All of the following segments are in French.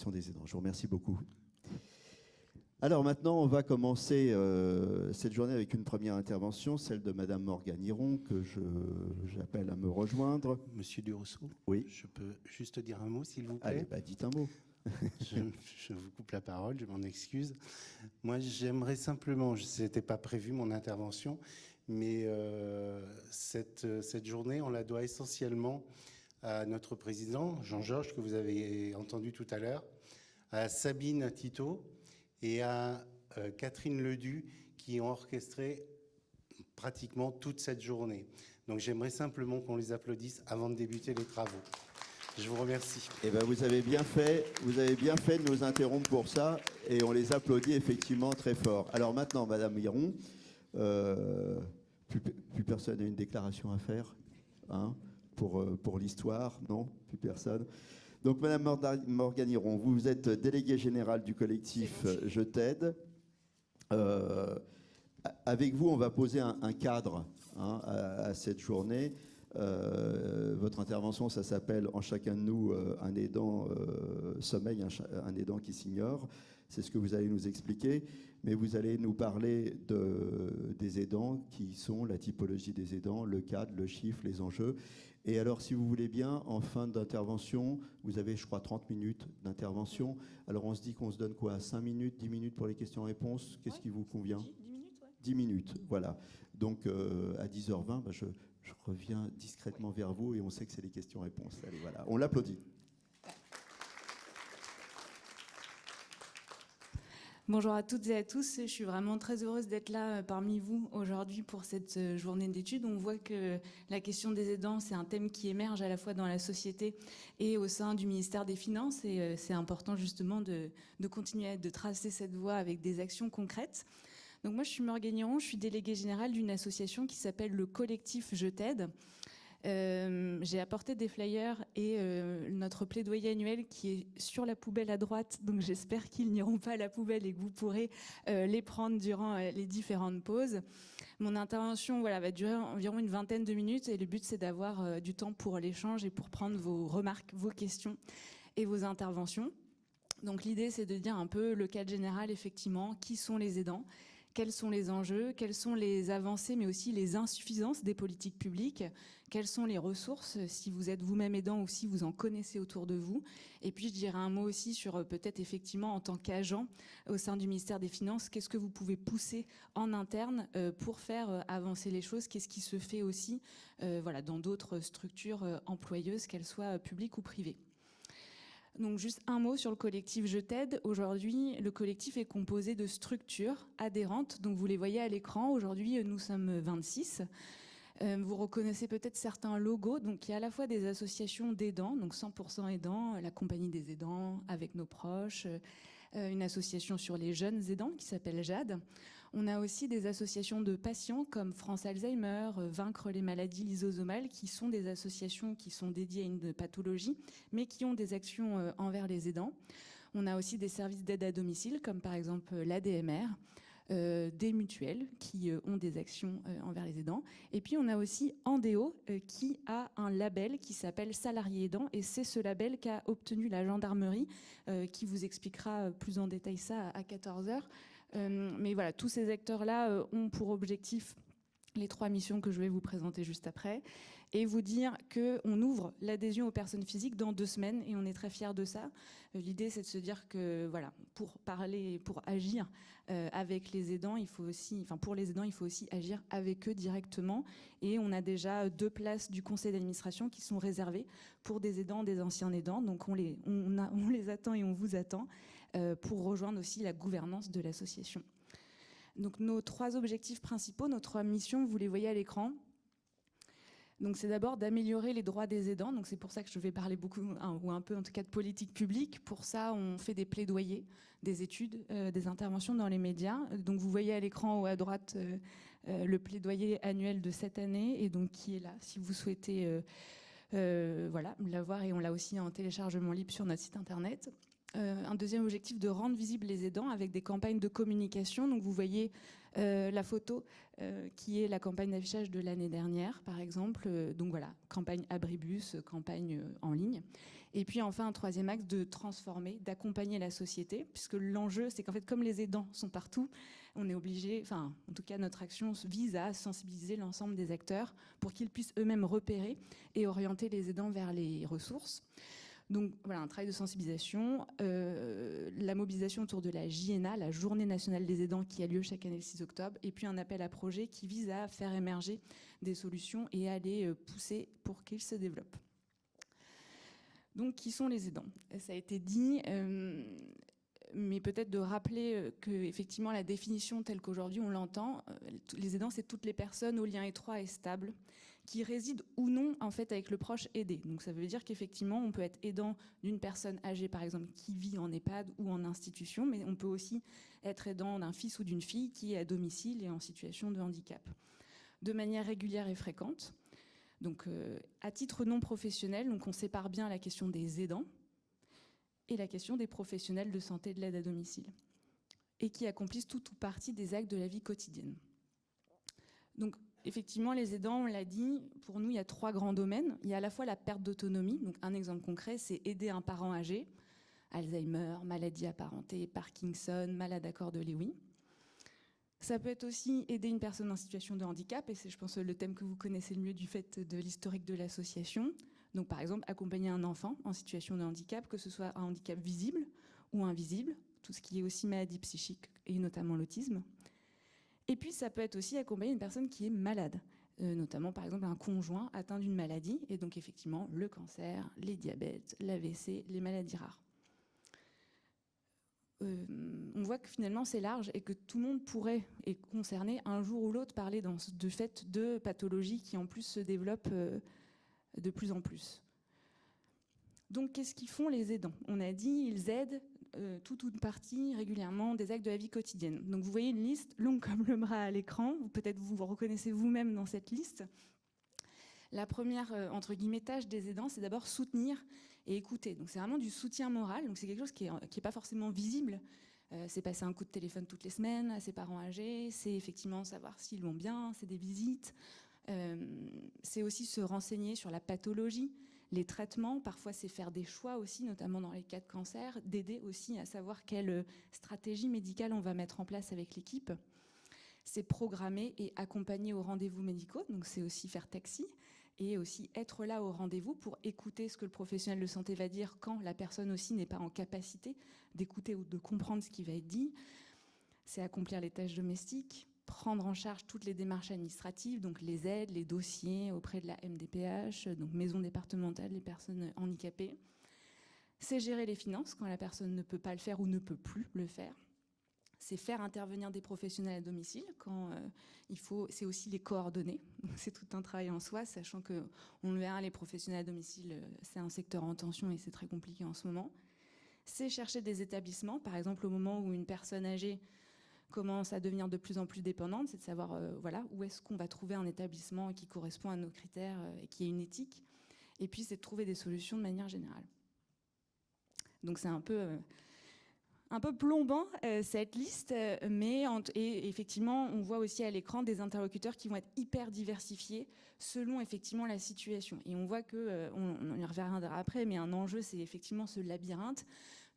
situation des aidants. Je vous remercie beaucoup. Alors maintenant, on va commencer cette journée avec une première intervention, celle de Madame Morgane Hiron, que j'appelle à me rejoindre. Monsieur Durousseau, oui. Je peux juste dire un mot, s'il vous plaît? Allez, bah, dites un mot. Je vous coupe la parole, je m'en excuse. Moi, j'aimerais simplement, ce n'était pas prévu mon intervention, mais cette journée, on la doit essentiellement à notre président, Jean-Georges, que vous avez entendu tout à l'heure, à Sabine Tito et à Catherine Ledu, qui ont orchestré pratiquement toute cette journée. Donc j'aimerais simplement qu'on les applaudisse avant de débuter les travaux. Je vous remercie. Eh ben, vous avez bien fait de nous interrompre pour ça, et on les applaudit effectivement très fort. Alors maintenant, Madame Hiron, plus personne n'a une déclaration à faire, hein, pour l'histoire, non? Plus personne. Donc Madame Morgane Hiron, vous êtes déléguée générale du collectif Je t'aide. Avec vous, on va poser un cadre, hein, à cette journée. Votre intervention, ça s'appelle « En chacun de nous, un aidant sommeille, un aidant qui s'ignore ». C'est ce que vous allez nous expliquer, mais vous allez nous parler des aidants, qui sont la typologie des aidants, le cadre, le chiffre, les enjeux. Et alors, si vous voulez bien, en fin d'intervention, vous avez, je crois, 30 minutes d'intervention. Alors, on se dit qu'on se donne quoi, 5 minutes, 10 minutes pour les questions-réponses? Qu'est-ce qui vous convient? 10 minutes, ouais. 10 minutes, voilà. Donc, à 10h20, je reviens discrètement vers vous et on sait que c'est les questions-réponses. Allez, voilà, on l'applaudit. Bonjour à toutes et à tous, je suis vraiment très heureuse d'être là parmi vous aujourd'hui pour cette journée d'études. On voit que la question des aidants, c'est un thème qui émerge à la fois dans la société et au sein du ministère des Finances, et c'est important justement de continuer de tracer cette voie avec des actions concrètes. Donc moi, je suis Morgane Hiron, je suis déléguée générale d'une association qui s'appelle le collectif Je t'aide. J'ai apporté des flyers et notre plaidoyer annuel qui est sur la poubelle à droite, donc j'espère qu'ils n'iront pas à la poubelle et que vous pourrez les prendre durant les différentes pauses. Mon intervention, voilà, va durer environ une vingtaine de minutes et le but, c'est d'avoir du temps pour l'échange et pour prendre vos remarques, vos questions et vos interventions. Donc l'idée, c'est de dire un peu le cadre général, effectivement, qui sont les aidants, quels sont les enjeux, quelles sont les avancées, mais aussi les insuffisances des politiques publiques, quelles sont les ressources, si vous êtes vous-même aidant ou si vous en connaissez autour de vous. Et puis, je dirais un mot aussi sur peut-être effectivement en tant qu'agent au sein du ministère des Finances, qu'est-ce que vous pouvez pousser en interne pour faire avancer les choses, qu'est-ce qui se fait aussi voilà, dans d'autres structures employeuses, qu'elles soient publiques ou privées. Donc juste un mot sur le collectif Je t'aide. Aujourd'hui, le collectif est composé de structures adhérentes. Donc vous les voyez à l'écran. Aujourd'hui, nous sommes 26. Vous reconnaissez peut-être certains logos. Donc il y a à la fois des associations d'aidants, donc 100% aidants, la compagnie des aidants, avec nos proches, une association sur les jeunes aidants qui s'appelle Jade. On a aussi des associations de patients comme France Alzheimer, Vaincre les maladies lysosomales, qui sont des associations qui sont dédiées à une pathologie, mais qui ont des actions envers les aidants. On a aussi des services d'aide à domicile, comme par exemple l'ADMR, des mutuelles qui ont des actions envers les aidants. Et puis on a aussi Andéo qui a un label qui s'appelle Salarié aidant, et c'est ce label qu'a obtenu la gendarmerie, qui vous expliquera plus en détail ça à 14h. Mais voilà, tous ces acteurs-là ont pour objectif les 3 missions que je vais vous présenter juste après, et vous dire qu'on ouvre l'adhésion aux personnes physiques dans 2 semaines, et on est très fiers de ça. L'idée, c'est de se dire que voilà, pour parler, pour agir avec les aidants, il faut aussi, enfin pour les aidants, il faut aussi agir avec eux directement. Et on a déjà 2 places du conseil d'administration qui sont réservées pour des aidants, des anciens aidants. Donc on les attend et on vous attend pour rejoindre aussi la gouvernance de l'association. Donc nos 3 objectifs principaux, nos 3 missions, vous les voyez à l'écran. Donc c'est d'abord d'améliorer les droits des aidants. Donc c'est pour ça que je vais parler beaucoup, ou un peu en tout cas, de politique publique. Pour ça, on fait des plaidoyers, des études, des interventions dans les médias. Donc vous voyez à l'écran en haut à droite le plaidoyer annuel de cette année, et donc qui est là si vous souhaitez voilà, l'avoir, et on l'a aussi en téléchargement libre sur notre site internet. un deuxième objectif de rendre visibles les aidants avec des campagnes de communication. Donc vous voyez la photo qui est la campagne d'affichage de l'année dernière, par exemple. Donc voilà, campagne abribus, campagne en ligne. Et puis enfin, un troisième axe de transformer, d'accompagner la société, puisque l'enjeu, c'est qu'en fait, comme les aidants sont partout, on est obligé, enfin, en tout cas, notre action vise à sensibiliser l'ensemble des acteurs pour qu'ils puissent eux-mêmes repérer et orienter les aidants vers les ressources. Donc voilà, un travail de sensibilisation, la mobilisation autour de la JNA, la Journée nationale des aidants, qui a lieu chaque année le 6 octobre, et puis un appel à projet qui vise à faire émerger des solutions et à les pousser pour qu'ils se développent. Donc, qui sont les aidants? Ça a été dit, mais peut-être de rappeler que effectivement la définition telle qu'aujourd'hui on l'entend, les aidants, c'est toutes les personnes aux liens étroits et stables qui résident ou non en fait avec le proche aidé. Donc ça veut dire qu'effectivement on peut être aidant d'une personne âgée par exemple qui vit en EHPAD ou en institution, mais on peut aussi être aidant d'un fils ou d'une fille qui est à domicile et en situation de handicap. De manière régulière et fréquente. Donc à titre non professionnel, donc on sépare bien la question des aidants et la question des professionnels de santé de l'aide à domicile et qui accomplissent tout ou partie des actes de la vie quotidienne. Donc effectivement, les aidants, on l'a dit, pour nous, il y a 3 grands domaines. Il y a à la fois la perte d'autonomie. Donc un exemple concret, c'est aider un parent âgé, Alzheimer, maladie apparentée, Parkinson, malade à corps de Lewy. Ça peut être aussi aider une personne en situation de handicap, et c'est, je pense, le thème que vous connaissez le mieux du fait de l'historique de l'association. Donc par exemple, accompagner un enfant en situation de handicap, que ce soit un handicap visible ou invisible, tout ce qui est aussi maladie psychique et notamment l'autisme. Et puis ça peut être aussi accompagner une personne qui est malade, notamment par exemple un conjoint atteint d'une maladie, et donc effectivement le cancer, les diabètes, l'AVC, les maladies rares. On voit que finalement c'est large et que tout le monde pourrait être concerné un jour ou l'autre parler de fait de pathologies qui en plus se développent de plus en plus. Donc qu'est-ce qu'ils font les aidants? On a dit ils aident toute ou partie régulièrement des actes de la vie quotidienne. Donc vous voyez une liste longue comme le bras à l'écran, peut-être vous vous reconnaissez vous-même dans cette liste. La première, entre guillemets, tâche des aidants, c'est d'abord soutenir et écouter. Donc c'est vraiment du soutien moral, donc c'est quelque chose qui est pas forcément visible. C'est passer un coup de téléphone toutes les semaines à ses parents âgés, c'est effectivement savoir s'ils vont bien, c'est des visites. C'est aussi se renseigner sur la pathologie, les traitements, parfois c'est faire des choix aussi, notamment dans les cas de cancer, d'aider aussi à savoir quelle stratégie médicale on va mettre en place avec l'équipe. C'est programmer et accompagner aux rendez-vous médicaux, donc c'est aussi faire taxi, et aussi être là au rendez-vous pour écouter ce que le professionnel de santé va dire quand la personne aussi n'est pas en capacité d'écouter ou de comprendre ce qui va être dit. C'est accomplir les tâches domestiques, prendre en charge toutes les démarches administratives, donc les aides, les dossiers auprès de la MDPH, donc maison départementale des personnes handicapées. C'est gérer les finances quand la personne ne peut pas le faire ou ne peut plus le faire. C'est faire intervenir des professionnels à domicile quand il faut. C'est aussi les coordonner. C'est tout un travail en soi, sachant que on le verra, les professionnels à domicile, c'est un secteur en tension et c'est très compliqué en ce moment. C'est chercher des établissements, par exemple au moment où une personne âgée commence à devenir de plus en plus dépendante, c'est de savoir voilà, où est-ce qu'on va trouver un établissement qui correspond à nos critères et qui ait une éthique. Et puis c'est de trouver des solutions de manière générale. Donc c'est un peu plombant cette liste, et effectivement on voit aussi à l'écran des interlocuteurs qui vont être hyper diversifiés selon effectivement la situation. Et on voit que, on y reviendra après, mais un enjeu c'est effectivement ce labyrinthe,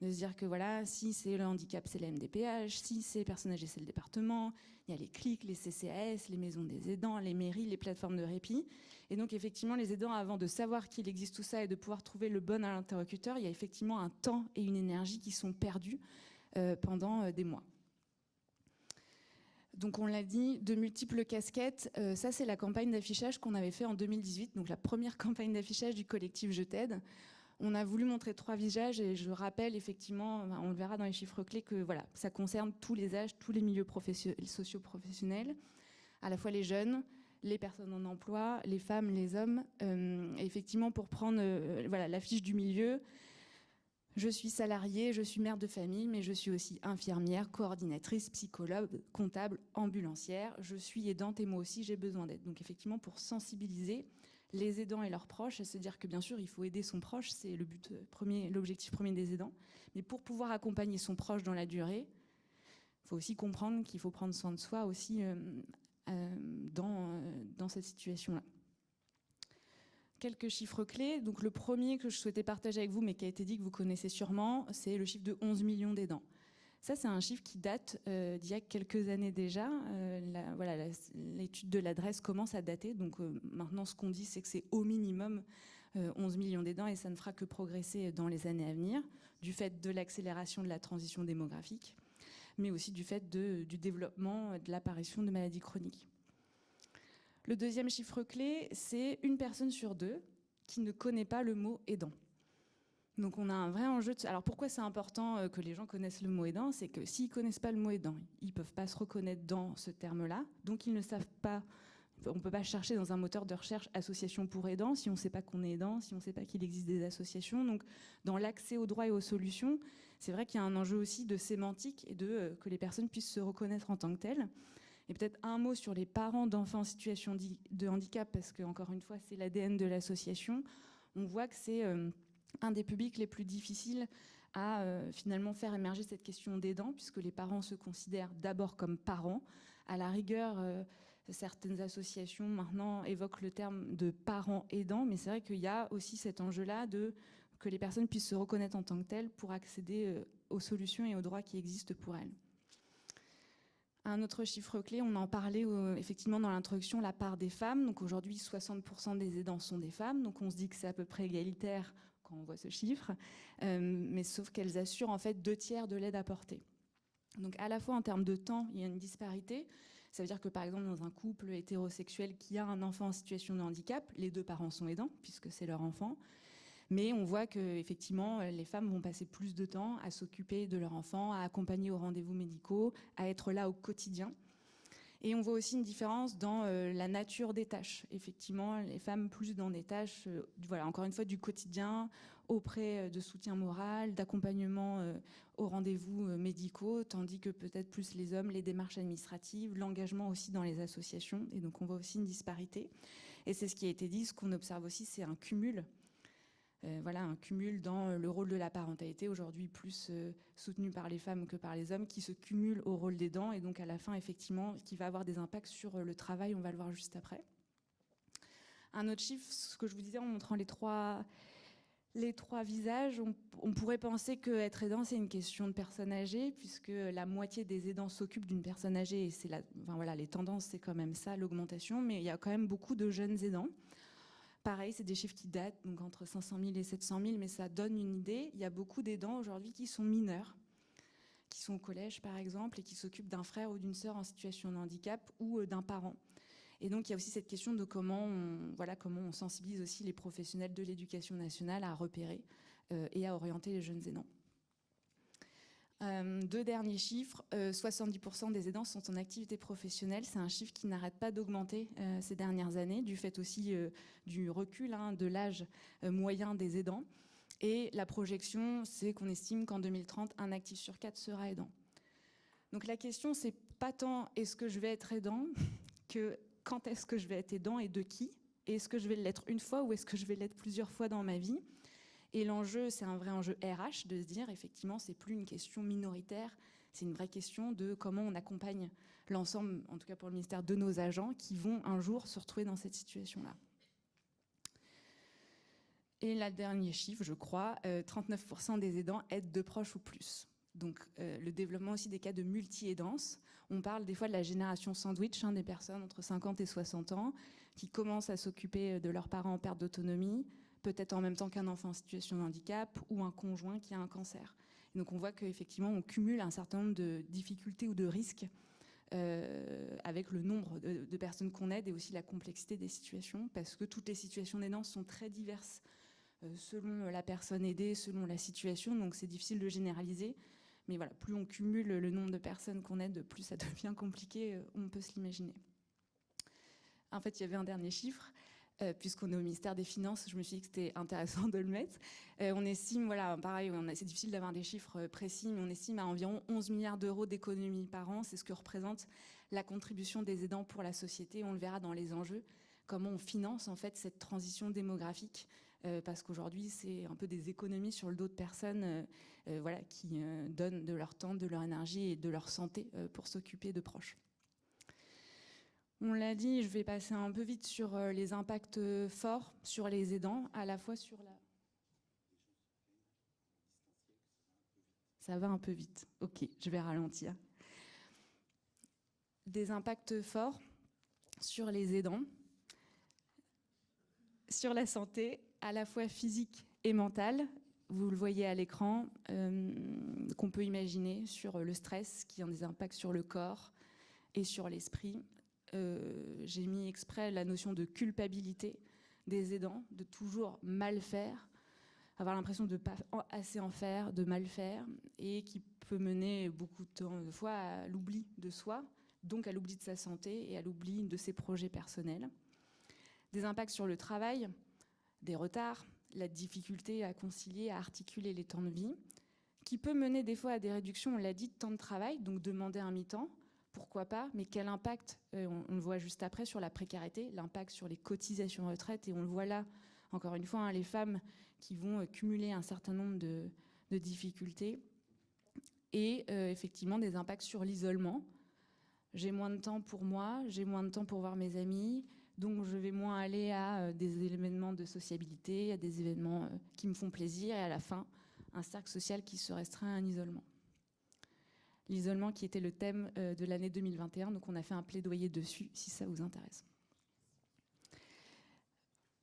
de se dire que voilà, si c'est le handicap, c'est la MDPH, si c'est les personnes âgées, c'est le département, il y a les CLIC, les CCAS, les maisons des aidants, les mairies, les plateformes de répit. Et donc effectivement, les aidants, avant de savoir qu'il existe tout ça et de pouvoir trouver le bon interlocuteur, il y a effectivement un temps et une énergie qui sont perdus pendant des mois. Donc on l'a dit, de multiples casquettes. Ça, c'est la campagne d'affichage qu'on avait fait en 2018, donc la première campagne d'affichage du collectif Je t'aide. On a voulu montrer 3 visages et je rappelle effectivement, on le verra dans les chiffres clés, que voilà, ça concerne tous les âges, tous les milieux socio-professionnels, à la fois les jeunes, les personnes en emploi, les femmes, les hommes. Et effectivement, pour prendre voilà, l'affiche du milieu, je suis salariée, je suis mère de famille, mais je suis aussi infirmière, coordinatrice, psychologue, comptable, ambulancière. Je suis aidante et moi aussi j'ai besoin d'aide. Donc effectivement, pour sensibiliser les aidants et leurs proches, à se dire que bien sûr, il faut aider son proche, c'est le but premier, l'objectif premier des aidants. Mais pour pouvoir accompagner son proche dans la durée, il faut aussi comprendre qu'il faut prendre soin de soi aussi dans cette situation-là. Quelques chiffres clés. Donc le premier que je souhaitais partager avec vous, mais qui a été dit, que vous connaissez sûrement, c'est le chiffre de 11 millions d'aidants. Ça, c'est un chiffre qui date d'il y a quelques années déjà. L'étude de l'adresse commence à dater. Donc maintenant, ce qu'on dit, c'est que c'est au minimum 11 millions d'aidants et ça ne fera que progresser dans les années à venir, du fait de l'accélération de la transition démographique, mais aussi du fait du développement de l'apparition de maladies chroniques. Le deuxième chiffre clé, c'est 1 personne sur 2 qui ne connaît pas le mot aidant. Donc on a un vrai enjeu. Alors pourquoi c'est important que les gens connaissent le mot aidant? C'est que s'ils ne connaissent pas le mot aidant, ils ne peuvent pas se reconnaître dans ce terme-là. Donc ils ne savent pas, on ne peut pas chercher dans un moteur de recherche association pour aidants si on ne sait pas qu'on est aidant, si on ne sait pas qu'il existe des associations. Donc dans l'accès aux droits et aux solutions, c'est vrai qu'il y a un enjeu aussi de sémantique et que les personnes puissent se reconnaître en tant que telles. Et peut-être un mot sur les parents d'enfants en situation de handicap, parce que, encore une fois, c'est l'ADN de l'association. On voit que c'est un des publics les plus difficiles à finalement faire émerger cette question d'aidant, puisque les parents se considèrent d'abord comme parents. À la rigueur, certaines associations maintenant évoquent le terme de parents aidants, mais c'est vrai qu'il y a aussi cet enjeu-là que les personnes puissent se reconnaître en tant que telles pour accéder aux solutions et aux droits qui existent pour elles. Un autre chiffre clé, on en parlait effectivement dans l'introduction, la part des femmes. Donc aujourd'hui, 60% des aidants sont des femmes. Donc on se dit que c'est à peu près égalitaire quand on voit ce chiffre. Mais sauf qu'elles assurent en fait 2/3 de l'aide apportée. Donc à la fois en termes de temps, il y a une disparité. Ça veut dire que par exemple dans un couple hétérosexuel qui a un enfant en situation de handicap, les 2 parents sont aidants puisque c'est leur enfant. Mais on voit qu'effectivement, les femmes vont passer plus de temps à s'occuper de leur enfant, à accompagner aux rendez-vous médicaux, à être là au quotidien. Et on voit aussi une différence dans la nature des tâches. Effectivement, les femmes plus dans des tâches, encore une fois, du quotidien, auprès de soutien moral, d'accompagnement aux rendez-vous médicaux, tandis que peut-être plus les hommes, les démarches administratives, l'engagement aussi dans les associations. Et donc on voit aussi une disparité. Et c'est ce qui a été dit, ce qu'on observe aussi, c'est un cumul. Un cumul dans le rôle de la parentalité, aujourd'hui plus soutenu par les femmes que par les hommes, qui se cumulent au rôle d'aidant et donc à la fin, effectivement, qui va avoir des impacts sur le travail, on va le voir juste après. Un autre chiffre, ce que je vous disais en montrant les trois visages, on pourrait penser qu'être aidant, c'est une question de personnes âgées, puisque la moitié des aidants s'occupent d'une personne âgée, et les tendances, c'est quand même ça, l'augmentation, mais il y a quand même beaucoup de jeunes aidants. Pareil, c'est des chiffres qui datent, donc entre 500 000 et 700 000, mais ça donne une idée. Il y a beaucoup d'aidants aujourd'hui qui sont mineurs, qui sont au collège par exemple, et qui s'occupent d'un frère ou d'une sœur en situation de handicap ou d'un parent. Et donc il y a aussi cette question de comment on sensibilise aussi les professionnels de l'éducation nationale à repérer et à orienter les jeunes aidants. 2 derniers chiffres, 70% des aidants sont en activité professionnelle. C'est un chiffre qui n'arrête pas d'augmenter ces dernières années, du fait aussi du recul de l'âge moyen des aidants. Et la projection, c'est qu'on estime qu'en 2030, un actif sur 4 sera aidant. Donc la question, c'est pas tant est-ce que je vais être aidant, que quand est-ce que je vais être aidant et de qui? Et est-ce que je vais l'être une fois ou est-ce que je vais l'être plusieurs fois dans ma vie? Et l'enjeu, c'est un vrai enjeu RH, de se dire, effectivement, c'est plus une question minoritaire, c'est une vraie question de comment on accompagne l'ensemble, en tout cas pour le ministère, de nos agents qui vont un jour se retrouver dans cette situation-là. Et le dernier chiffre, je crois, 39% des aidants aident 2 proches ou plus. Donc le développement aussi des cas de multi-aidance. On parle des fois de la génération sandwich, des personnes entre 50 et 60 ans qui commencent à s'occuper de leurs parents en perte d'autonomie, peut-être en même temps qu'un enfant en situation de handicap ou un conjoint qui a un cancer. Et donc on voit qu'effectivement on cumule un certain nombre de difficultés ou de risques avec le nombre de personnes qu'on aide et aussi la complexité des situations, parce que toutes les situations d'aidance sont très diverses selon la personne aidée, selon la situation, donc c'est difficile de généraliser. Mais voilà, plus on cumule le nombre de personnes qu'on aide, plus ça devient compliqué, on peut se l'imaginer. En fait, il y avait un dernier chiffre. Puisqu'on est au ministère des Finances, je me suis dit que c'était intéressant de le mettre. On estime, pareil, c'est difficile d'avoir des chiffres précis, mais on estime à environ 11 milliards d'euros d'économies par an. C'est ce que représente la contribution des aidants pour la société. On le verra dans les enjeux. comment on finance en fait cette transition démographique, parce qu'aujourd'hui c'est un peu des économies sur le dos de personnes voilà, qui donnent de leur temps, de leur énergie et de leur santé pour s'occuper de proches. On l'a dit, je vais passer un peu vite sur les impacts forts sur les aidants, à la fois sur la... Ça va un peu vite, ok, je vais ralentir. Des impacts forts sur les aidants, sur la santé, à la fois physique et mentale. Vous le voyez à l'écran, qu'on peut imaginer sur le stress qui a des impacts sur le corps et sur l'esprit. J'ai mis exprès la notion de culpabilité des aidants, de toujours mal faire, avoir l'impression de ne pas assez en faire, de mal faire, et qui peut mener beaucoup de temps, de fois à l'oubli de soi, donc à l'oubli de sa santé et à l'oubli de ses projets personnels. Des impacts sur le travail, des retards, la difficulté à concilier, à articuler les temps de vie, qui peut mener des fois à des réductions, on l'a dit, de temps de travail, donc demander un mi-temps, pourquoi pas, mais quel impact, on le voit juste après, sur la précarité, l'impact sur les cotisations retraite, et on le voit là, encore une fois, hein, les femmes qui vont cumuler un certain nombre de difficultés, et effectivement des impacts sur l'isolement. J'ai moins de temps pour moi, j'ai moins de temps pour voir mes amis, donc je vais moins aller à des événements de sociabilité, à des événements qui me font plaisir, et à la fin, un cercle social qui se restreint à un isolement. L'isolement qui était le thème de l'année 2021, donc on a fait un plaidoyer dessus, si ça vous intéresse.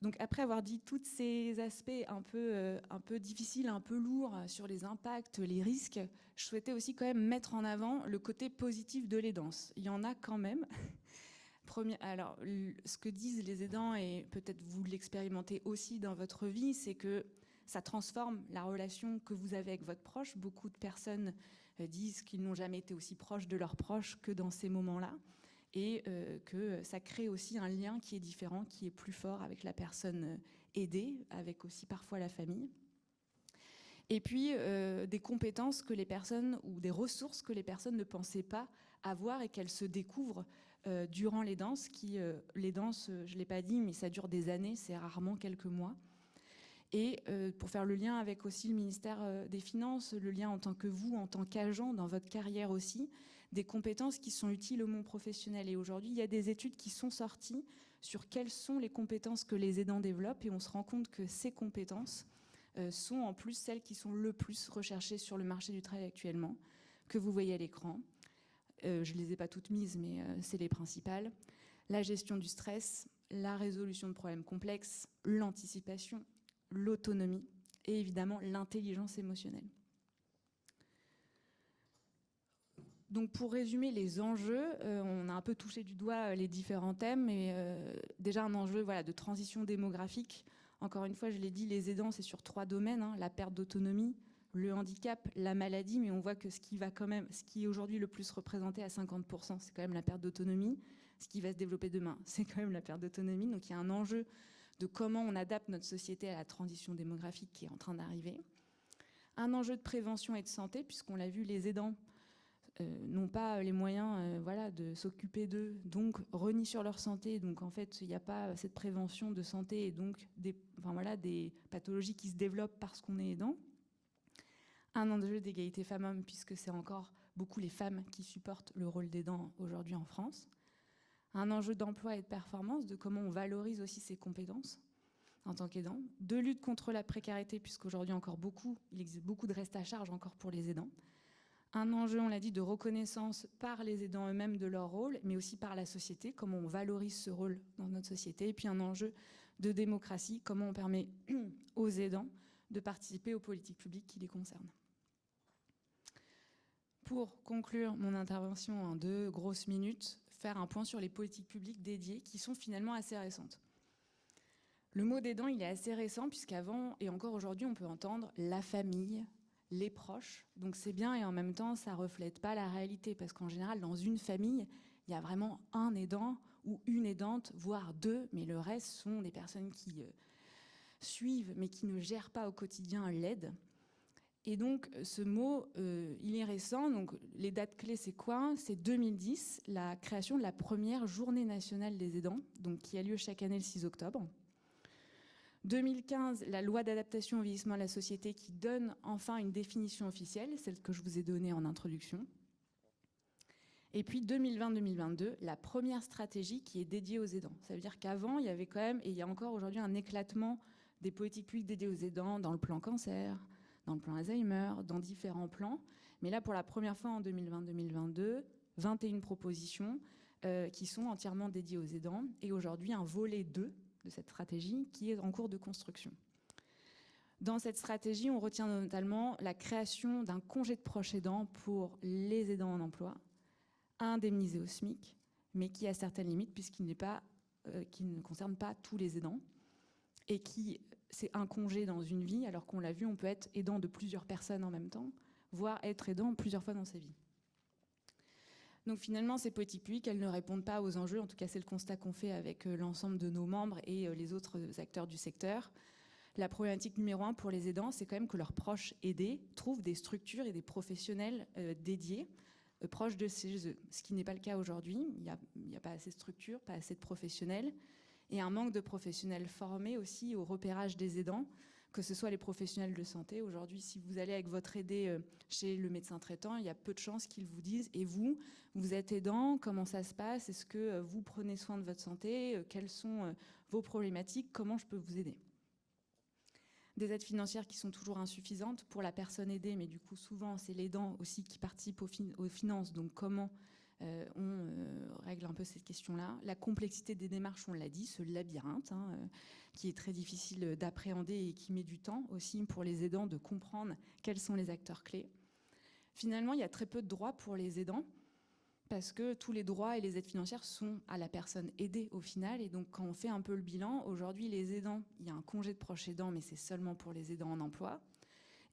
Donc après avoir dit tous ces aspects un peu difficiles, un peu lourds sur les impacts, les risques, je souhaitais aussi quand même mettre en avant le côté positif de l'aidance. Il y en a quand même. Alors, ce que disent les aidants, et peut-être vous l'expérimentez aussi dans votre vie, c'est que ça transforme la relation que vous avez avec votre proche. Beaucoup de personnes disent qu'ils n'ont jamais été aussi proches de leurs proches que dans ces moments-là, et que ça crée aussi un lien qui est différent, qui est plus fort avec la personne aidée, avec aussi parfois la famille. Et puis des compétences que les personnes, ou des ressources que les personnes ne pensaient pas avoir et qu'elles se découvrent durant les danses. Les danses, je ne l'ai pas dit, mais ça dure des années, c'est rarement quelques mois. Et pour faire le lien avec aussi le ministère des Finances, le lien en tant que vous, en tant qu'agent dans votre carrière aussi, des compétences qui sont utiles au monde professionnel. Et aujourd'hui, il y a des études qui sont sorties sur quelles sont les compétences que les aidants développent, et on se rend compte que ces compétences sont en plus celles qui sont le plus recherchées sur le marché du travail actuellement, que vous voyez à l'écran. Je ne les ai pas toutes mises, mais c'est les principales. La gestion du stress, la résolution de problèmes complexes, l'anticipation, l'autonomie et évidemment l'intelligence émotionnelle. Donc pour résumer les enjeux, on a un peu touché du doigt les différents thèmes, mais déjà un enjeu voilà, de transition démographique. Encore une fois, je l'ai dit, les aidants, c'est sur 3 domaines, hein, la perte d'autonomie, le handicap, la maladie, mais on voit que ce qui est aujourd'hui le plus représenté à 50%, c'est quand même la perte d'autonomie. Ce qui va se développer demain, c'est quand même la perte d'autonomie. Donc il y a un enjeu de comment on adapte notre société à la transition démographique qui est en train d'arriver. Un enjeu de prévention et de santé, puisqu'on l'a vu, les aidants n'ont pas les moyens voilà, de s'occuper d'eux, donc renient sur leur santé. Donc en fait, il n'y a pas cette prévention de santé et donc des pathologies qui se développent parce qu'on est aidant. Un enjeu d'égalité femmes-hommes, puisque c'est encore beaucoup les femmes qui supportent le rôle d'aidant aujourd'hui en France. Un enjeu d'emploi et de performance, de comment on valorise aussi ses compétences en tant qu'aidant. De lutte contre la précarité, puisqu'aujourd'hui il existe beaucoup de reste à charge encore pour les aidants. Un enjeu, on l'a dit, de reconnaissance par les aidants eux-mêmes de leur rôle, mais aussi par la société, comment on valorise ce rôle dans notre société. Et puis un enjeu de démocratie, comment on permet aux aidants de participer aux politiques publiques qui les concernent. Pour conclure mon intervention en 2 grosses minutes, faire un point sur les politiques publiques dédiées qui sont finalement assez récentes. Le mot d'aidant, il est assez récent puisqu'avant et encore aujourd'hui, on peut entendre la famille, les proches. Donc c'est bien et en même temps, ça ne reflète pas la réalité parce qu'en général, dans une famille, il y a vraiment un aidant ou une aidante, voire 2, mais le reste sont des personnes qui suivent mais qui ne gèrent pas au quotidien l'aide. Et donc, ce mot, il est récent. Donc, les dates clés, c'est quoi? C'est 2010, la création de la première journée nationale des aidants, donc, qui a lieu chaque année le 6 octobre. 2015, la loi d'adaptation au vieillissement de la société qui donne enfin une définition officielle, celle que je vous ai donnée en introduction. Et puis 2020-2022, la première stratégie qui est dédiée aux aidants. Ça veut dire qu'avant, il y avait quand même, et il y a encore aujourd'hui, un éclatement des politiques publiques dédiées aux aidants dans le plan cancer, dans le plan Alzheimer, dans différents plans. Mais là, pour la première fois en 2020-2022, 21 propositions qui sont entièrement dédiées aux aidants. Et aujourd'hui, un volet 2 de cette stratégie qui est en cours de construction. Dans cette stratégie, on retient notamment la création d'un congé de proche aidant pour les aidants en emploi, indemnisé au SMIC, mais qui a certaines limites puisqu'il n'est pas, qui ne concerne pas tous les aidants et qui c'est un congé dans une vie, alors qu'on l'a vu, on peut être aidant de plusieurs personnes en même temps, voire être aidant plusieurs fois dans sa vie. Donc finalement, ces politiques publiques, elles ne répondent pas aux enjeux, en tout cas c'est le constat qu'on fait avec l'ensemble de nos membres et les autres acteurs du secteur. La problématique numéro 1 pour les aidants, c'est quand même que leurs proches aidés trouvent des structures et des professionnels dédiés, proches de chez eux, ce qui n'est pas le cas aujourd'hui. Il n'y a pas assez de structures, pas assez de professionnels, et un manque de professionnels formés aussi au repérage des aidants, que ce soit les professionnels de santé. Aujourd'hui, si vous allez avec votre aidé chez le médecin traitant, il y a peu de chances qu'ils vous disent « Et vous êtes aidant, comment ça se passe? Est-ce que vous prenez soin de votre santé? Quelles sont vos problématiques? Comment je peux vous aider ?» Des aides financières qui sont toujours insuffisantes pour la personne aidée, mais du coup, souvent, c'est l'aidant aussi qui participe aux finances. Donc, comment on règle un peu cette question-là? La complexité des démarches, on l'a dit, ce labyrinthe, qui est très difficile d'appréhender et qui met du temps aussi pour les aidants de comprendre quels sont les acteurs clés. Finalement, il y a très peu de droits pour les aidants, parce que tous les droits et les aides financières sont à la personne aidée au final. Et donc, quand on fait un peu le bilan, aujourd'hui, les aidants, il y a un congé de proche aidant, mais c'est seulement pour les aidants en emploi,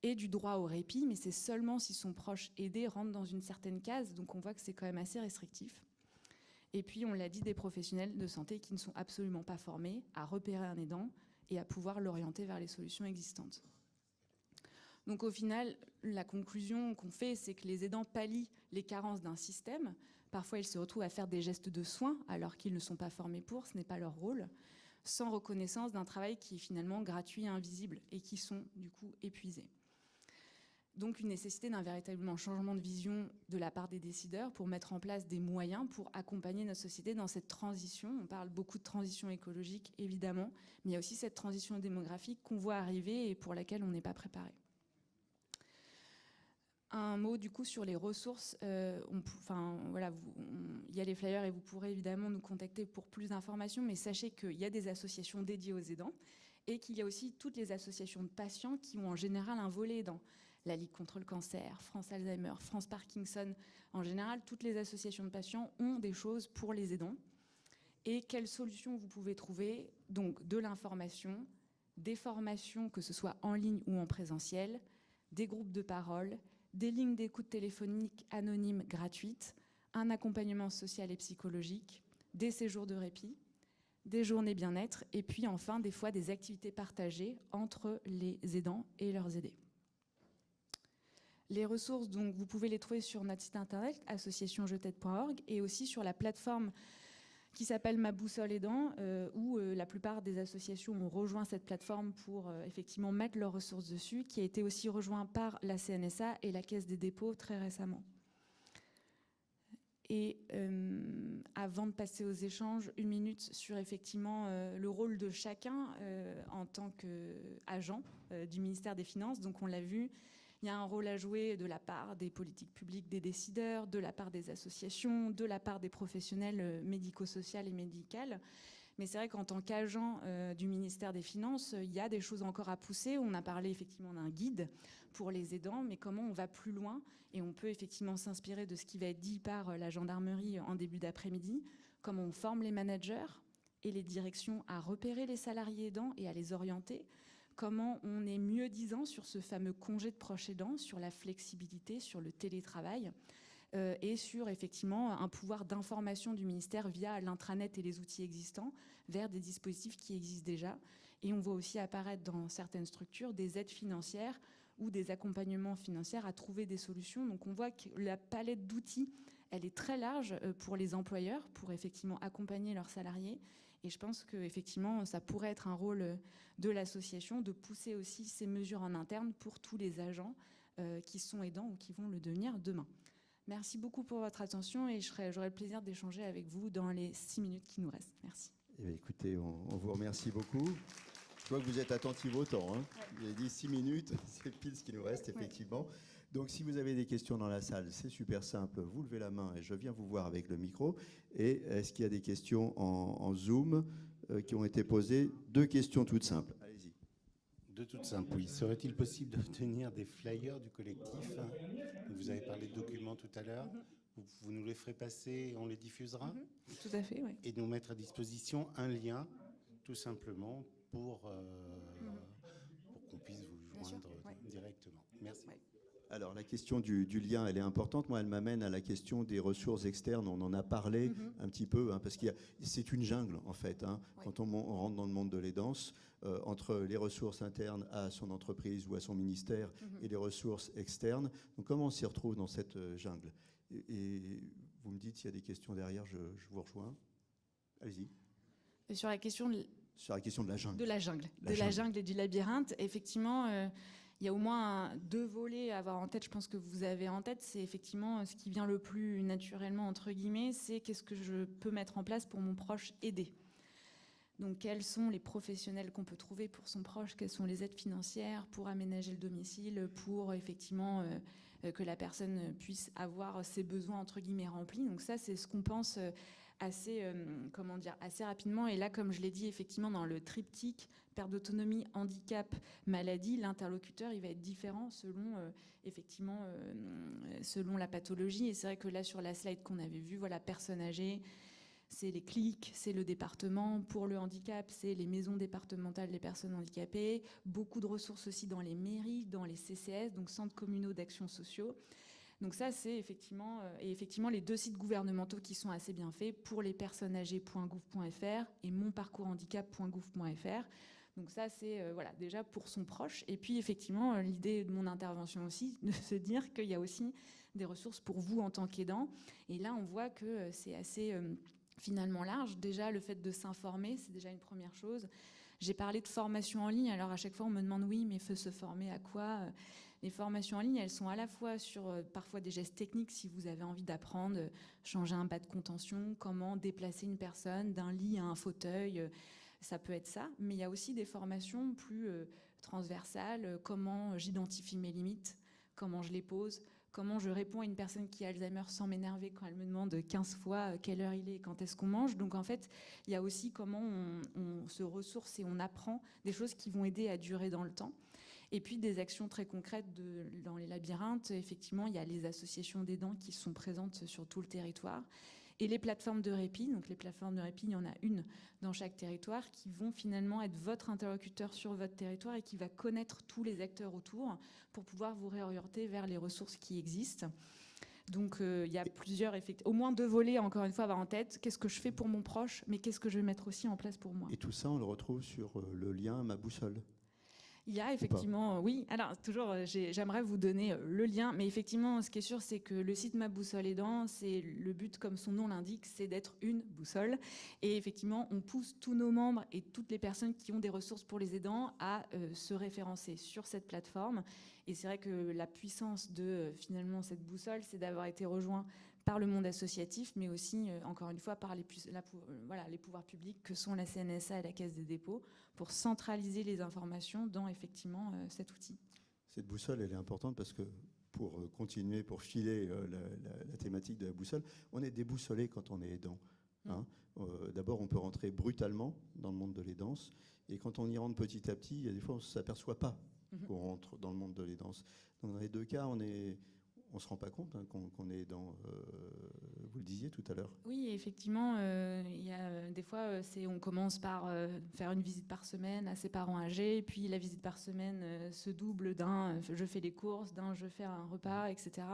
et du droit au répit, mais c'est seulement si son proche aidé rentre dans une certaine case. Donc, on voit que c'est quand même assez restrictif. Et puis, on l'a dit, des professionnels de santé qui ne sont absolument pas formés à repérer un aidant et à pouvoir l'orienter vers les solutions existantes. Donc au final, la conclusion qu'on fait, c'est que les aidants pallient les carences d'un système. Parfois, ils se retrouvent à faire des gestes de soins alors qu'ils ne sont pas formés pour, ce n'est pas leur rôle, sans reconnaissance d'un travail qui est finalement gratuit et invisible et qui sont du coup épuisés. Donc une nécessité d'un véritablement changement de vision de la part des décideurs pour mettre en place des moyens pour accompagner notre société dans cette transition. On parle beaucoup de transition écologique, évidemment, mais il y a aussi cette transition démographique qu'on voit arriver et pour laquelle on n'est pas préparé. Un mot du coup sur les ressources. Voilà, il y a les flyers et vous pourrez évidemment nous contacter pour plus d'informations, mais sachez qu'il y a des associations dédiées aux aidants et qu'il y a aussi toutes les associations de patients qui ont en général un volet aidant. La Ligue contre le cancer, France Alzheimer, France Parkinson. En général, toutes les associations de patients ont des choses pour les aidants. Et quelles solutions vous pouvez trouver? Donc de l'information, des formations, que ce soit en ligne ou en présentiel, des groupes de parole, des lignes d'écoute téléphonique anonymes gratuites, un accompagnement social et psychologique, des séjours de répit, des journées bien-être, et puis enfin, des fois, des activités partagées entre les aidants et leurs aidés. Les ressources, donc, vous pouvez les trouver sur notre site internet, associationjetête.org, et aussi sur la plateforme qui s'appelle Ma Boussole Aidant, où la plupart des associations ont rejoint cette plateforme pour effectivement mettre leurs ressources dessus, qui a été aussi rejoint par la CNSA et la Caisse des dépôts très récemment. Et avant de passer aux échanges, une minute sur effectivement le rôle de chacun en tant qu'agent du ministère des Finances. Donc on l'a vu, il y a un rôle à jouer de la part des politiques publiques, des décideurs, de la part des associations, de la part des professionnels médico-sociaux et médicaux. Mais c'est vrai qu'en tant qu'agent du ministère des Finances, il y a des choses encore à pousser. On a parlé effectivement d'un guide pour les aidants, mais comment on va plus loin? Et on peut effectivement s'inspirer de ce qui va être dit par la gendarmerie en début d'après-midi, comment on forme les managers et les directions à repérer les salariés aidants et à les orienter, comment on est mieux disant sur ce fameux congé de proche aidant, sur la flexibilité, sur le télétravail, et sur effectivement un pouvoir d'information du ministère via l'intranet et les outils existants vers des dispositifs qui existent déjà. Et on voit aussi apparaître dans certaines structures des aides financières ou des accompagnements financiers à trouver des solutions. Donc on voit que la palette d'outils, elle est très large pour les employeurs, pour effectivement accompagner leurs salariés. Et je pense qu'effectivement, ça pourrait être un rôle de l'association de pousser aussi ces mesures en interne pour tous les agents qui sont aidants ou qui vont le devenir demain. Merci beaucoup pour votre attention et j'aurai le plaisir d'échanger avec vous dans les 6 minutes qui nous restent. Merci. Eh bien, écoutez, on vous remercie beaucoup. Je vois que vous êtes attentifs au temps. Hein. Vous avez dit 6 minutes, c'est pile ce qui nous reste, effectivement. Ouais. Donc, si vous avez des questions dans la salle, c'est super simple. Vous levez la main et je viens vous voir avec le micro. Et est-ce qu'il y a des questions en Zoom qui ont été posées? 2 questions toutes simples. Allez-y. De toutes simples, oui. Serait-il possible d'obtenir des flyers du collectif? Vous avez parlé de documents tout à l'heure. Vous nous les ferez passer et on les diffusera? Tout à fait, oui. Et nous mettre à disposition un lien, tout simplement, pour qu'on puisse vous joindre directement. Merci. Ouais. Alors, la question du lien, elle est importante. Moi, elle m'amène à la question des ressources externes. On en a parlé un petit peu, hein, parce que c'est une jungle, en fait, hein, quand on rentre dans le monde de l'aidance, entre les ressources internes à son entreprise ou à son ministère et les ressources externes. Donc, comment on s'y retrouve dans cette jungle? Et vous me dites s'il y a des questions derrière, je vous rejoins. Allez-y. Sur la question de la jungle. De la jungle et du labyrinthe, effectivement, il y a au moins 2 volets à avoir en tête. Je pense que vous avez en tête, c'est effectivement ce qui vient le plus naturellement, entre guillemets, c'est qu'est-ce que je peux mettre en place pour mon proche aidé. Donc, quels sont les professionnels qu'on peut trouver pour son proche? Quelles sont les aides financières pour aménager le domicile, pour effectivement que la personne puisse avoir ses besoins, entre guillemets, remplis. Donc ça, c'est ce qu'on pense assez rapidement. Et là, comme je l'ai dit, effectivement, dans le triptyque, perte d'autonomie, handicap, maladie, l'interlocuteur, il va être différent selon la pathologie. Et c'est vrai que là, sur la slide qu'on avait vue, voilà, personne âgée, c'est les CLIC, c'est le département. Pour le handicap, c'est les maisons départementales des personnes handicapées. Beaucoup de ressources aussi dans les mairies, dans les CCS, donc centres communaux d'action sociaux. Donc ça, c'est effectivement les 2 sites gouvernementaux qui sont assez bien faits pour les personnes âgées.gouv.fr et monparcourshandicap.gouv.fr. Donc ça, c'est déjà pour son proche. Et puis effectivement, l'idée de mon intervention aussi, de se dire qu'il y a aussi des ressources pour vous en tant qu'aidant. Et là, on voit que c'est assez finalement large. Déjà, le fait de s'informer, c'est déjà une première chose. J'ai parlé de formation en ligne. Alors à chaque fois, on me demande oui, mais faut se former à quoi? Les formations en ligne, elles sont à la fois sur parfois des gestes techniques, si vous avez envie d'apprendre, changer un bas de contention, comment déplacer une personne d'un lit à un fauteuil, ça peut être ça. Mais il y a aussi des formations plus transversales, comment j'identifie mes limites, comment je les pose, comment je réponds à une personne qui a Alzheimer sans m'énerver quand elle me demande 15 fois quelle heure il est et quand est-ce qu'on mange. Donc en fait, il y a aussi comment on se ressource et on apprend des choses qui vont aider à durer dans le temps. Et puis des actions très concrètes dans les labyrinthes. Effectivement, il y a les associations d'aidants qui sont présentes sur tout le territoire. Et les plateformes de répit. Donc les plateformes de répit, il y en a une dans chaque territoire qui vont finalement être votre interlocuteur sur votre territoire et qui va connaître tous les acteurs autour pour pouvoir vous réorienter vers les ressources qui existent. Donc il y a au moins 2 volets, encore une fois, à avoir en tête. Qu'est-ce que je fais pour mon proche, mais qu'est-ce que je vais mettre aussi en place pour moi? Et tout ça, on le retrouve sur le lien Ma Boussole. Il y a effectivement, oui. Alors toujours, j'aimerais vous donner le lien, mais effectivement, ce qui est sûr, c'est que le site Ma Boussole Aidant, c'est le but, comme son nom l'indique, c'est d'être une boussole. Et effectivement, on pousse tous nos membres et toutes les personnes qui ont des ressources pour les aidants à se référencer sur cette plateforme. Et c'est vrai que la puissance de finalement cette boussole, c'est d'avoir été rejoint par le monde associatif, mais aussi, encore une fois, par les pouvoirs publics que sont la CNSA et la Caisse des dépôts, pour centraliser les informations dans, effectivement, cet outil. Cette boussole, elle est importante parce que, pour continuer, pour filer la thématique de la boussole, on est déboussolé quand on est aidant. Hein. D'abord, on peut rentrer brutalement dans le monde de l'aidance, et quand on y rentre petit à petit, il y a des fois, on ne s'aperçoit pas qu'on rentre dans le monde de l'aidance. Donc, dans les 2 cas, on ne se rend pas compte hein, qu'on est dans... vous le disiez tout à l'heure. Oui, effectivement, il y a, des fois, on commence par faire une visite par semaine à ses parents âgés, puis la visite par semaine se double d'un je fais les courses, d'un je fais un repas, etc.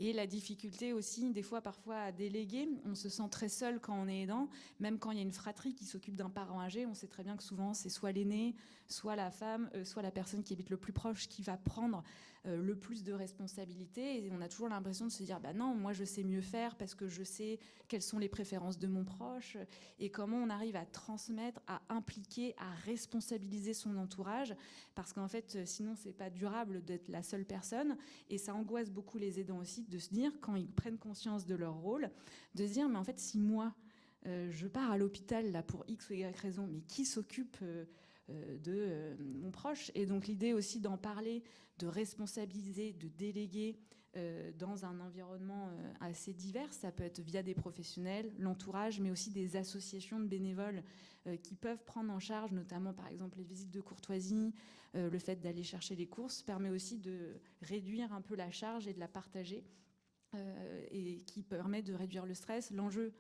Et la difficulté aussi, des fois, parfois, à déléguer. On se sent très seul quand on est aidant, même quand il y a une fratrie qui s'occupe d'un parent âgé. On sait très bien que souvent, c'est soit l'aîné, soit la femme, soit la personne qui habite le plus proche qui va prendre le plus de responsabilités. Et on a toujours l'impression de se dire, bah non, moi je sais mieux faire parce que je sais quelles sont les préférences de mon proche et comment on arrive à transmettre, à impliquer, à responsabiliser son entourage. Parce qu'en fait, sinon, c'est pas durable d'être la seule personne. Et ça angoisse beaucoup les aidants aussi de se dire, quand ils prennent conscience de leur rôle, de se dire, mais en fait, si moi, je pars à l'hôpital là pour X ou Y raison, mais qui s'occupe de mon proche? Et donc l'idée aussi d'en parler, de responsabiliser, de déléguer dans un environnement assez divers. Ça peut être via des professionnels, l'entourage, mais aussi des associations de bénévoles qui peuvent prendre en charge, notamment par exemple les visites de courtoisie, le fait d'aller chercher les courses, permet aussi de réduire un peu la charge et de la partager, et qui permet de réduire le stress. L'enjeu,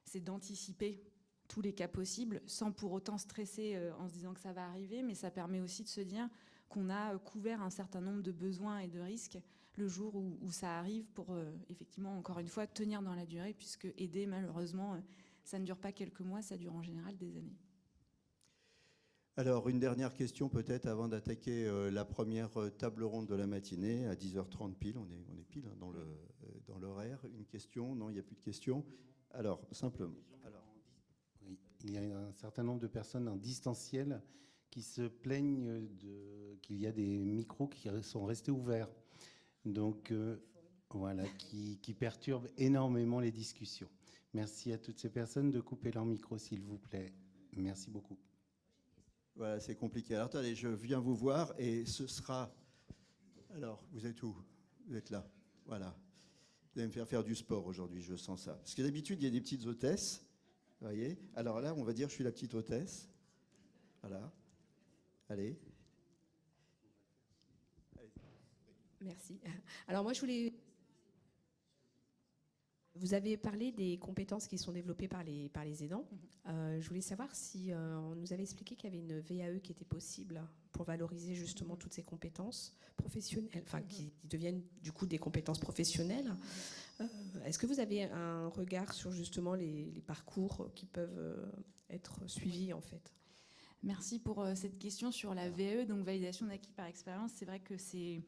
c'est d'anticiper tous les cas possibles, sans pour autant stresser en se disant que ça va arriver, mais ça permet aussi de se dire qu'on a couvert un certain nombre de besoins et de risques le jour où ça arrive, pour effectivement, encore une fois, tenir dans la durée, puisque aider, malheureusement, ça ne dure pas quelques mois, ça dure en général des années. Alors, une dernière question peut-être avant d'attaquer la première table ronde de la matinée, à 10h30 pile, on est pile hein, dans l'horaire. Une question? Non, il n'y a plus de questions. Alors, simplement. Oui, il y a un certain nombre de personnes en distanciel qui se plaignent qu'il y a des micros qui sont restés ouverts. Donc, voilà, qui perturbent énormément les discussions. Merci à toutes ces personnes de couper leur micro, s'il vous plaît. Merci beaucoup. Voilà, c'est compliqué. Alors, attendez, je viens vous voir et ce sera... Alors, vous êtes où? Vous êtes là. Voilà. Vous allez me faire du sport aujourd'hui, je sens ça. Parce que d'habitude, il y a des petites hôtesses. Vous voyez? Alors là, on va dire je suis la petite hôtesse. Voilà. Allez. Merci. Alors moi, je voulais... Vous avez parlé des compétences qui sont développées par les aidants. Je voulais savoir si on nous avait expliqué qu'il y avait une VAE qui était possible pour valoriser justement toutes ces compétences professionnelles, enfin qui deviennent du coup des compétences professionnelles. Est-ce que vous avez un regard sur justement les parcours qui peuvent être suivis en fait? Merci pour cette question sur la VAE, donc validation d'acquis par expérience. C'est vrai que c'est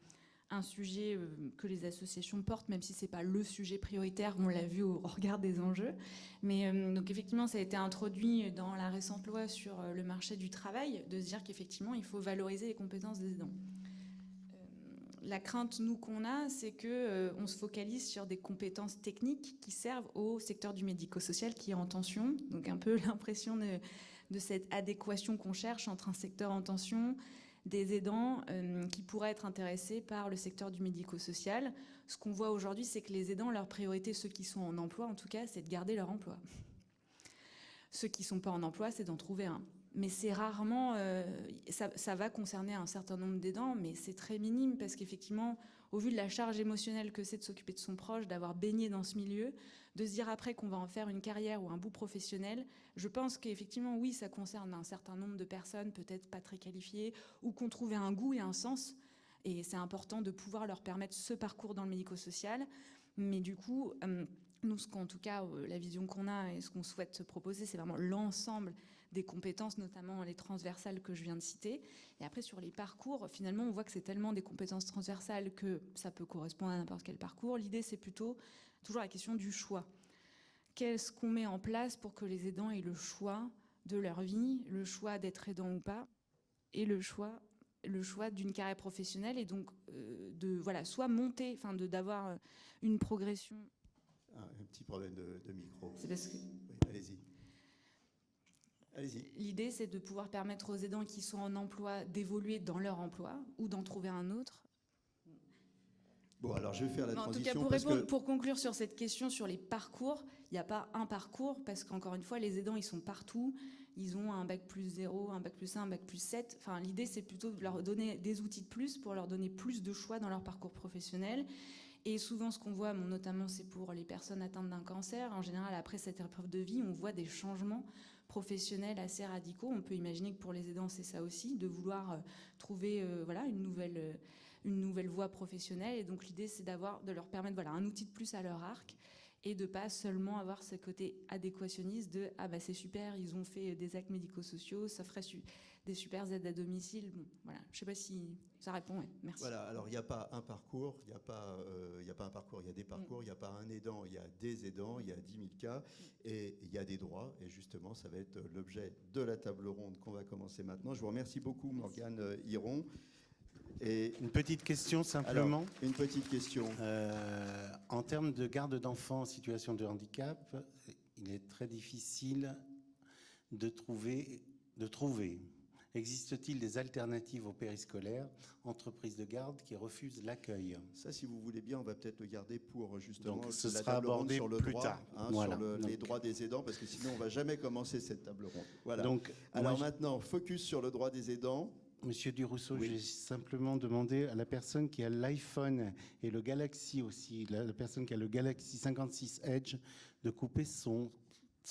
un sujet que les associations portent, même si ce n'est pas le sujet prioritaire, on l'a vu au regard des enjeux. Mais donc effectivement, ça a été introduit dans la récente loi sur le marché du travail, de se dire qu'effectivement, il faut valoriser les compétences des aidants. La crainte, nous, qu'on a, c'est qu'on se focalise sur des compétences techniques qui servent au secteur du médico-social qui est en tension. Donc un peu l'impression de cette adéquation qu'on cherche entre un secteur en tension, des aidants qui pourraient être intéressés par le secteur du médico-social. Ce qu'on voit aujourd'hui, c'est que les aidants, leur priorité, ceux qui sont en emploi en tout cas, c'est de garder leur emploi. Ceux qui ne sont pas en emploi, c'est d'en trouver un. Mais c'est rarement... ça va concerner un certain nombre d'aidants, mais c'est très minime parce qu'effectivement, au vu de la charge émotionnelle que c'est de s'occuper de son proche, d'avoir baigné dans ce milieu, de se dire après qu'on va en faire une carrière ou un bout professionnel, je pense qu'effectivement, oui, ça concerne un certain nombre de personnes, peut-être pas très qualifiées, ou qu'on trouvait un goût et un sens. Et c'est important de pouvoir leur permettre ce parcours dans le médico-social. Mais du coup, nous, en tout cas, la vision qu'on a et ce qu'on souhaite proposer, c'est vraiment l'ensemble des compétences, notamment les transversales que je viens de citer. Et après, sur les parcours, finalement, on voit que c'est tellement des compétences transversales que ça peut correspondre à n'importe quel parcours. L'idée, c'est plutôt toujours la question du choix. Qu'est-ce qu'on met en place pour que les aidants aient le choix de leur vie, le choix d'être aidant ou pas, et le choix d'une carrière professionnelle, et donc soit monter, d'avoir une progression. Un petit problème de micro. C'est parce que... Oui, allez-y. Allez-y. L'idée, c'est de pouvoir permettre aux aidants qui sont en emploi d'évoluer dans leur emploi ou d'en trouver un autre. Bon, alors je vais faire la transition. En tout cas, pour conclure sur cette question sur les parcours, il n'y a pas un parcours parce qu'encore une fois, les aidants, ils sont partout. Ils ont un bac plus 0, un bac plus 1, un bac plus 7. L'idée, c'est plutôt de leur donner des outils de plus pour leur donner plus de choix dans leur parcours professionnel Et souvent, ce qu'on voit, notamment, c'est pour les personnes atteintes d'un cancer. En général, après cette épreuve de vie, on voit des changements professionnels assez radicaux. On peut imaginer que pour les aidants, c'est ça aussi, de vouloir trouver voilà, une nouvelle voie professionnelle. Et donc, l'idée, c'est de leur permettre voilà, un outil de plus à leur arc et de pas seulement avoir ce côté adéquationniste de « Ah bah c'est super, ils ont fait des actes médico-sociaux, ça ferait des super aides à domicile. » Bon, voilà, je sais pas si ça répond, ouais. Merci. Voilà, alors il n'y a pas un parcours, il n'y a pas un parcours, il y a des parcours, il n'y a pas un aidant, il y a des aidants, il y a 10 000 cas, et il y a des droits, et justement, ça va être l'objet de la table ronde qu'on va commencer maintenant. Je vous remercie beaucoup, Morgane Hiron. Et une petite question simplement. Alors, une petite question. En termes de garde d'enfants en situation de handicap, il est très difficile de trouver. Existe-t-il des alternatives au périscolaire, entreprises de garde qui refusent l'accueil? Ça, si vous voulez bien, on va peut-être le garder pour justement donc, ce la sera table ronde abordé sur le plus droit, tard. Voilà. Sur les droits des aidants, parce que sinon on ne va jamais commencer cette table ronde. Voilà. Donc, alors maintenant, focus sur le droit des aidants. Monsieur Durousseau, Oui. j'ai simplement demandé à la personne qui a l'iPhone et le Galaxy aussi, la personne qui a le Galaxy 56 Edge, de couper son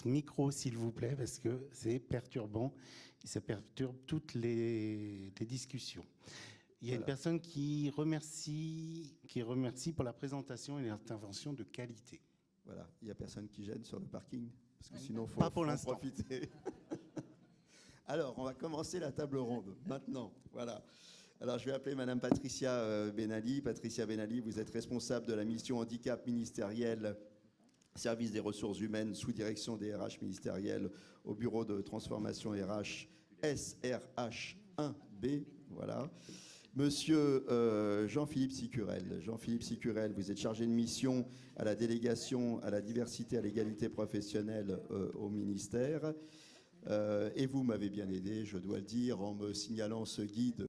micro, s'il vous plaît, parce que c'est perturbant et ça perturbe toutes les discussions. Il y a une personne qui remercie pour la présentation et l'intervention de qualité. Voilà, il n'y a personne qui gêne sur le parking, parce que sinon, il faut Pas pour en l'instant. profiter. Alors, on va commencer la table ronde maintenant. Voilà. Alors, je vais appeler Madame Patricia Benali. Patricia Benali, vous êtes responsable de la mission handicap ministériel, service des ressources humaines, sous direction des RH ministériels au bureau de transformation RH SRH 1B. Voilà. Monsieur Jean-Philippe Sicurel. Jean-Philippe Sicurel, vous êtes chargé de mission à la délégation à la diversité, à l'égalité professionnelle au ministère. Et vous m'avez bien aidé, je dois le dire, en me signalant ce guide